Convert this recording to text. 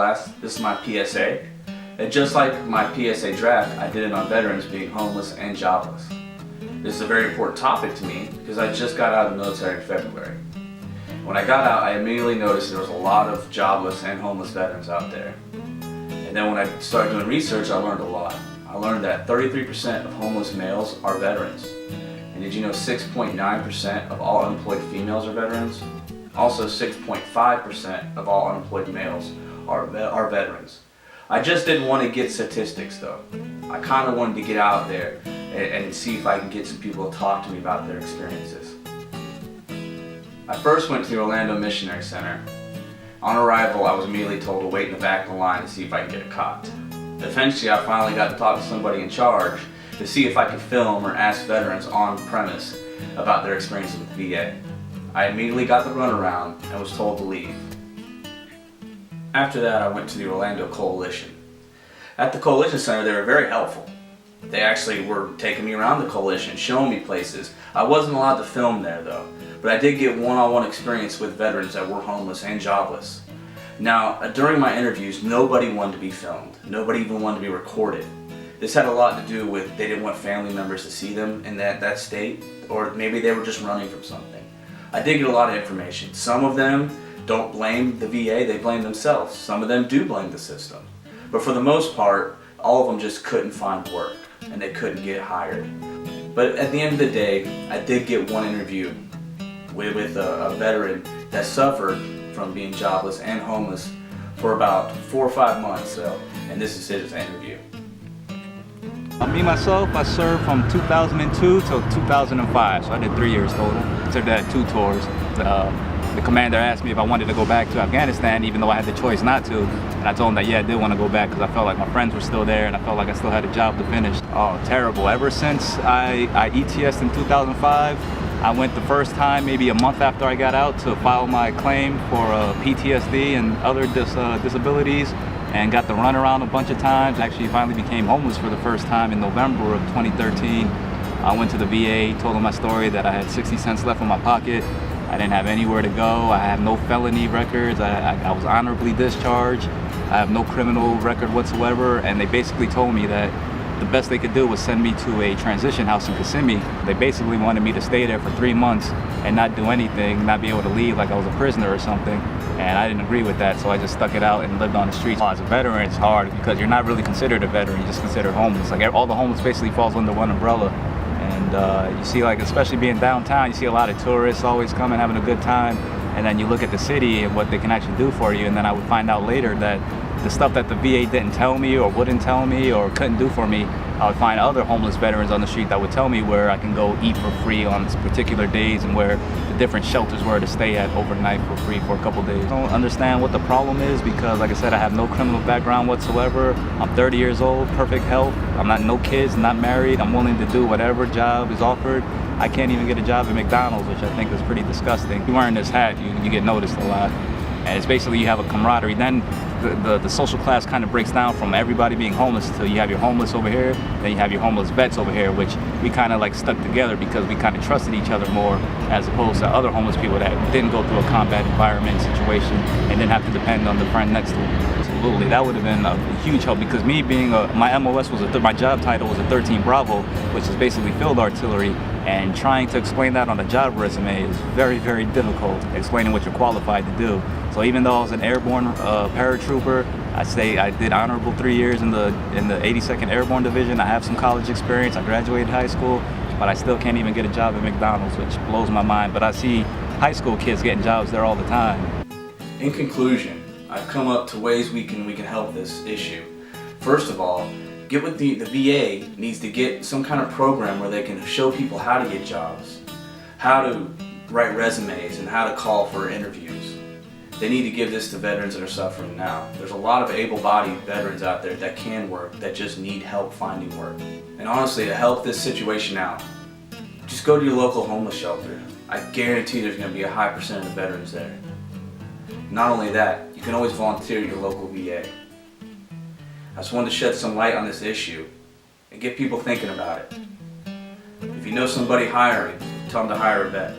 class, this is my PSA. And just like my PSA draft, I did it on veterans being homeless and jobless. This is a very important topic to me because I just got out of the military in February. When I got out, I immediately noticed there was a lot of jobless and homeless veterans out there. And then when I started doing research, I learned a lot. I learned that 33% of homeless males are veterans. And did you know 6.9% of all unemployed females are veterans? Also 6.5% of all unemployed males are veterans. I just didn't want to get statistics though. I kind of wanted to get out there and see if I can get some people to talk to me about their experiences. I first went to the Orlando Missionary Center. On arrival, I was immediately told to wait in the back of the line to see if I could get a cot. Eventually, I finally got to talk to somebody in charge to see if I could film or ask veterans on premise about their experiences with the VA. I immediately got the runaround and was told to leave. After that, I went to the Orlando Coalition. At the Coalition Center, they were very helpful. They actually were taking me around the Coalition, showing me places. I wasn't allowed to film there though, but I did get one-on-one experience with veterans that were homeless and jobless. Now, during my interviews, nobody wanted to be filmed. Nobody even wanted to be recorded. This had a lot to do with they didn't want family members to see them in that state, or maybe they were just running from something. I did get a lot of information. Some of them don't blame the VA, they blame themselves. Some of them do blame the system. But for the most part, all of them just couldn't find work and they couldn't get hired. But at the end of the day, I did get one interview with a veteran that suffered from being jobless and homeless for about 4 or 5 months, and this is his interview. Me, myself, I served from 2002 till 2005, so I did 3 years total. Served at 2 tours. The commander asked me if I wanted to go back to Afghanistan, even though I had the choice not to. And I told him that, yeah, I did want to go back because I felt like my friends were still there and I felt like I still had a job to finish. Oh, terrible. Ever since I ETS'd in 2005, I went the first time maybe a month after I got out to file my claim for PTSD and other disabilities, and got the runaround a bunch of times. Actually finally became homeless for the first time in November of 2013. I went to the VA, told them my story, that I had 60 cents left in my pocket. I didn't have anywhere to go. I have no felony records. I was honorably discharged. I have no criminal record whatsoever. And they basically told me that the best they could do was send me to a transition house in Kissimmee. They basically wanted me to stay there for 3 months and not do anything, not be able to leave like I was a prisoner or something. And I didn't agree with that, so I just stuck it out and lived on the streets. As a veteran, it's hard because you're not really considered a veteran, you're just considered homeless. Like all the homeless basically falls under one umbrella. And you see, like, especially being downtown, you see a lot of tourists always coming, having a good time. And then you look at the city and what they can actually do for you. And then I would find out later that the stuff that the VA didn't tell me or wouldn't tell me or couldn't do for me, I would find other homeless veterans on the street that would tell me where I can go eat for free on particular days and where the different shelters were to stay at overnight for free for a couple days. I don't understand what the problem is because, like I said, I have no criminal background whatsoever. I'm 30 years old, perfect health. I'm not no kids, not married. I'm willing to do whatever job is offered. I can't even get a job at McDonald's, which I think is pretty disgusting. You're wearing this hat, you get noticed a lot. And it's basically you have a camaraderie. Then the social class kind of breaks down from everybody being homeless to you have your homeless over here, then you have your homeless vets over here, which we kind of like stuck together because we kind of trusted each other more as opposed to other homeless people that didn't go through a combat environment situation and didn't have to depend on the friend next to them. Absolutely, that would have been a huge help because me being my MOS was my job title was a 13 Bravo, which is basically field artillery. And trying to explain that on a job resume is very, very difficult, explaining what you're qualified to do. So even though I was an airborne paratrooper, I did honorable 3 years in the 82nd Airborne Division. I have some college experience. I graduated high school, but I still can't even get a job at McDonald's, which blows my mind. But I see high school kids getting jobs there all the time. In conclusion, I've come up to ways we can help this issue. First of all, get with the VA needs to get some kind of program where they can show people how to get jobs, how to write resumes, and how to call for interviews. They need to give this to veterans that are suffering now. There's a lot of able-bodied veterans out there that can work, that just need help finding work. And honestly, to help this situation out, just go to your local homeless shelter. I guarantee there's going to be a high percent of veterans there. Not only that, you can always volunteer at your local VA. I just wanted to shed some light on this issue and get people thinking about it. If you know somebody hiring, tell them to hire a vet.